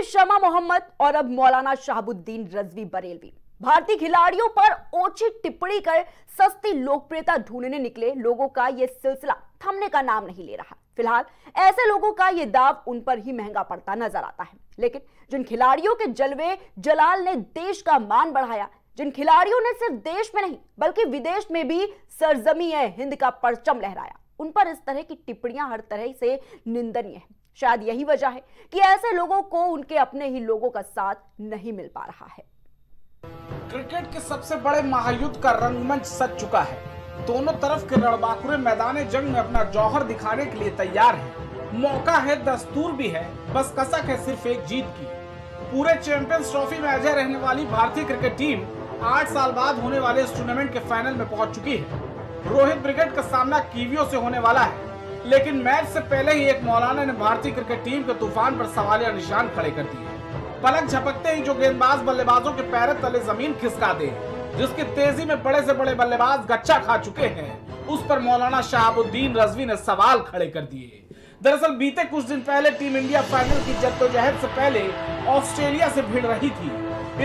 शमा मोहम्मद और अब मौलाना शहाबुद्दीन रजवी बरेलवी भारतीय खिलाड़ियों पर ओछी टिप्पणी कर सस्ती लोकप्रियता ढूंढने निकले लोगों का यह सिलसिला थमने का नाम नहीं ले रहा। फिलहाल ऐसे लोगों का यह दाव उन पर ही महंगा पड़ता नजर आता है। लेकिन जिन खिलाड़ियों के जलवे जलाल ने देश का मान बढ़ाया, जिन खिलाड़ियों ने सिर्फ देश में नहीं बल्कि विदेश में भी सरजमी-ए-हिंद का परचम लहराया, उन पर इस तरह की टिप्पणियां हर तरह से निंदनीय है। शायद यही वजह है कि ऐसे लोगों को उनके अपने ही लोगों का साथ नहीं मिल पा रहा है। क्रिकेट के सबसे बड़े महायुद्ध का रंगमंच सज चुका है। दोनों तरफ के रणबांकुरे मैदान जंग में अपना जौहर दिखाने के लिए तैयार है। मौका है, दस्तूर भी है, बस कसक है सिर्फ एक जीत की। पूरे चैंपियंस ट्रॉफी में अजय रहने वाली भारतीय क्रिकेट टीम 8 साल बाद होने वाले इस टूर्नामेंट के फाइनल में पहुंच चुकी है। रोहित ब्रिगेड का सामना कीवियों से होने वाला है, लेकिन मैच से पहले ही एक मौलाना ने भारतीय क्रिकेट टीम के तूफान पर सवालिया निशान खड़े कर दिए। पलक झपकते ही जो गेंदबाज बल्लेबाजों के पैरों तले जमीन खिसका दे, जिसकी तेजी में बड़े से बड़े बल्लेबाज गच्चा खा चुके हैं, उस पर मौलाना शहाबुद्दीन रजवी ने सवाल खड़े कर दिए। दरअसल बीते कुछ दिन पहले टीम इंडिया फाइनल की जद्दोजहद से पहले ऑस्ट्रेलिया से भिड़ रही थी।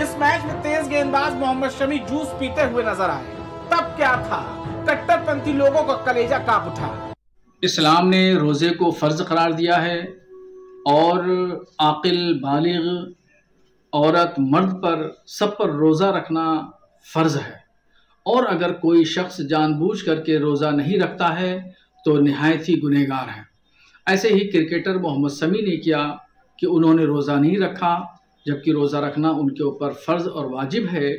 इस मैच में तेज गेंदबाज मोहम्मद शमी जूस पीते हुए नजर आए। तब क्या था, कट्टरपंथी लोगों का कलेजा कांप उठा। इस्लाम ने रोज़े को फ़र्ज करार दिया है और आकिल बालिग औरत मर्द पर सब पर रोज़ा रखना फ़र्ज़ है, और अगर कोई शख्स जानबूझ करके रोज़ा नहीं रखता है तो निहायत ही गुनहगार है। ऐसे ही क्रिकेटर मोहम्मद शमी ने किया कि उन्होंने रोज़ा नहीं रखा, जबकि रोज़ा रखना उनके ऊपर फ़र्ज़ और वाजिब है।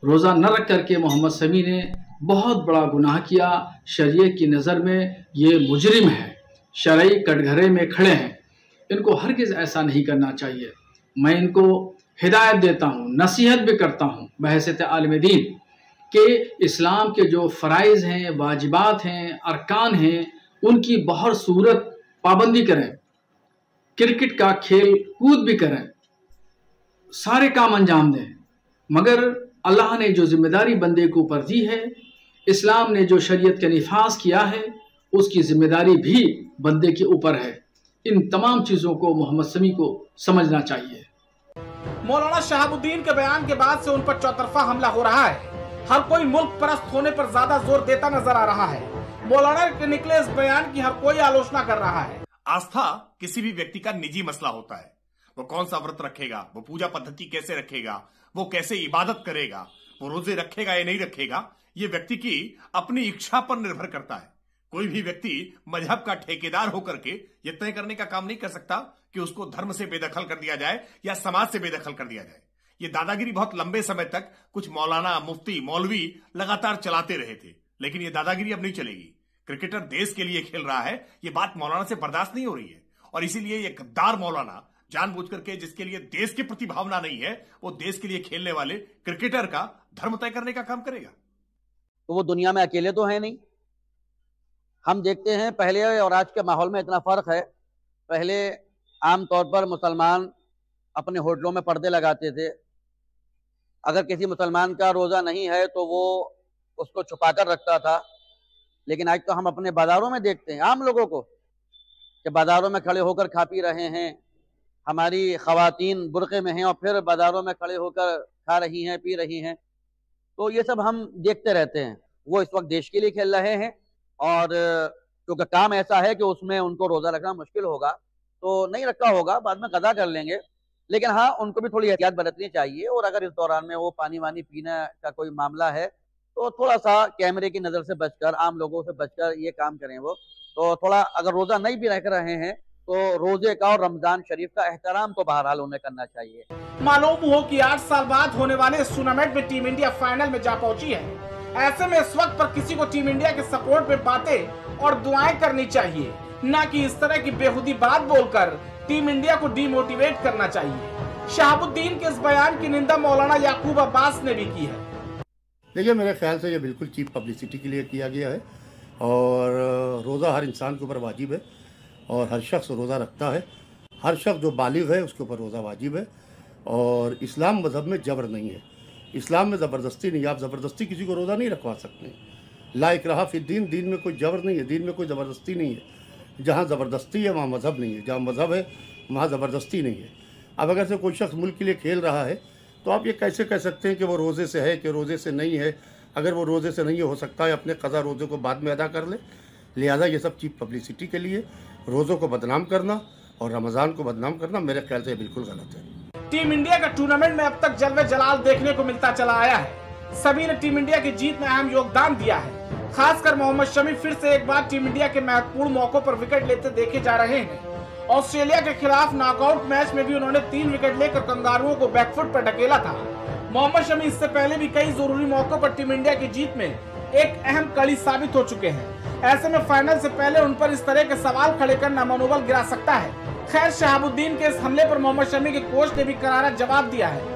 रोज़ा न रख करके मोहम्मद शमी ने बहुत बड़ा गुनाह किया। शरीयत की नज़र में ये मुजरिम है, शरई कटघरे में खड़े हैं। इनको हरगिज़ ऐसा नहीं करना चाहिए। मैं इनको हिदायत देता हूँ, नसीहत भी करता हूँ बहैसियत आलिम दीन के इस्लाम के जो फ़राइज़ हैं, वाजिबात हैं, अरकान हैं, उनकी बहुत सूरत पाबंदी करें। क्रिकेट का खेल कूद भी करें, सारे काम अंजाम दें, मगर अल्लाह ने जो जिम्मेदारी बंदे को ऊपर दी है, इस्लाम ने जो शरीयत का निफाज किया है, उसकी जिम्मेदारी भी बंदे के ऊपर है। इन तमाम चीज़ों को मोहम्मद शमी को समझना चाहिए। मौलाना शहाबुद्दीन के बयान के बाद से उन पर चौतरफा हमला हो रहा है। हर कोई मुल्क परस्त होने पर ज्यादा जोर देता नजर आ रहा है। मौलाना के निकले इस बयान की हर कोई आलोचना कर रहा है। आस्था किसी भी व्यक्ति का निजी मसला होता है। वो कौन सा व्रत रखेगा, वो पूजा पद्धति कैसे रखेगा, वो कैसे इबादत करेगा, वो रोजे रखेगा या नहीं रखेगा, ये व्यक्ति की अपनी इच्छा पर निर्भर करता है। कोई भी व्यक्ति मजहब का ठेकेदार होकर के ये तय करने का काम नहीं कर सकता कि उसको धर्म से बेदखल कर दिया जाए या समाज से बेदखल कर दिया जाए। ये दादागिरी बहुत लंबे समय तक कुछ मौलाना, मुफ्ती, मौलवी लगातार चलाते रहे थे, लेकिन ये दादागिरी अब नहीं चलेगी। क्रिकेटर देश के लिए खेल रहा है, ये बात मौलाना से बर्दाश्त नहीं हो रही है, और इसीलिए ये गद्दार मौलाना जानबूझ करके, जिसके लिए देश की प्रति भावना नहीं है, वो देश के लिए खेलने वाले क्रिकेटर का धर्म तय करने का काम करेगा। तो वो दुनिया में अकेले तो है नहीं। हम देखते हैं पहले और आज के माहौल में इतना फर्क है। पहले आमतौर पर मुसलमान अपने होटलों में पर्दे लगाते थे। अगर किसी मुसलमान का रोज़ा नहीं है तो वो उसको छुपाकर रखता था। लेकिन आज तो हम अपने बाज़ारों में देखते हैं आम लोगों को कि बाज़ारों में खड़े होकर खा पी रहे हैं। हमारी ख़वातीन बुर्क़े में हैं और फिर बाज़ारों में खड़े होकर खा रही हैं, पी रही हैं। तो ये सब हम देखते रहते हैं। वो इस वक्त देश के लिए खेल रहे हैं, और क्योंकि काम ऐसा है कि उसमें उनको रोज़ा रखना मुश्किल होगा तो नहीं रखा होगा, बाद में कज़ा कर लेंगे। लेकिन हाँ, उनको भी थोड़ी एहतियात बरतनी चाहिए, और अगर इस दौरान में वो पानी वानी पीने का कोई मामला है तो थोड़ा सा कैमरे की नज़र से बचकर, आम लोगों से बचकर ये काम करें। वो तो थोड़ा, अगर रोज़ा नहीं भी रख रहे हैं तो रोज़े का और रमज़ान शरीफ का एहतराम तो बहरहाल उन्हें करना चाहिए। मालूम हो कि 8 साल बाद होने वाले इस टूर्नामेंट में टीम इंडिया फाइनल में जा पहुंची है। ऐसे में इस वक्त पर किसी को टीम इंडिया के सपोर्ट में बातें और दुआएं करनी चाहिए, न कि इस तरह की बेहुदी बात बोलकर टीम इंडिया को डीमोटिवेट करना चाहिए। शहाबुद्दीन के इस बयान की निंदा मौलाना याकूब अब्बास ने भी की है। देखिए, मेरे ख्याल से ये बिल्कुल चीप पब्लिसिटी के लिए किया गया है, और रोज़ा हर इंसान के ऊपर वाजिब है, और हर शख्स रोज़ा रखता है। हर शख्स जो बालिग है उसके ऊपर रोज़ा वाजिब है, और इस्लाम मज़हब में जबर नहीं है। इस्लाम में ज़बरदस्ती नहीं है। आप ज़बरदस्ती किसी को रोज़ा नहीं रखवा सकते। ला इकराहा फिद्दीन, दीन में कोई जबर नहीं है, दीन में कोई ज़बरदस्ती नहीं है। जहाँ ज़बरदस्ती है वहाँ मज़हब नहीं है, जहाँ मज़हब है वहाँ ज़बरदस्ती नहीं है। अब अगर से कोई शख्स मुल्क के लिए खेल रहा है तो आप ये कैसे कह सकते हैं कि वो रोज़े से है कि रोज़े से नहीं है। अगर वो रोज़े से नहीं हो सकता है अपने क़ज़ा रोज़े को बाद में अदा कर ले। लिहाजा ये सब चीप पब्लिसिटी के लिए रोज़ों को बदनाम करना और रमज़ान को बदनाम करना मेरे ख्याल से बिल्कुल गलत है। टीम इंडिया का टूर्नामेंट में अब तक जलवे जलाल देखने को मिलता चला आया है। सभी ने टीम इंडिया की जीत में अहम योगदान दिया है। खासकर मोहम्मद शमी फिर से एक बार टीम इंडिया के महत्वपूर्ण मौकों पर विकेट लेते देखे जा रहे हैं। ऑस्ट्रेलिया के खिलाफ नॉकआउट मैच में भी उन्होंने 3 विकेट लेकर कंगारुओं को बैकफुट पर ढकेला था। मोहम्मद शमी इससे पहले भी कई जरूरी मौकों पर टीम इंडिया की जीत में एक अहम कड़ी साबित हो चुके हैं। ऐसे में फाइनल से पहले उन पर इस तरह के सवाल खड़े करना मनोबल गिरा सकता है। खैर, शहाबुद्दीन के इस हमले पर मोहम्मद शमी के कोच ने भी करारा जवाब दिया है।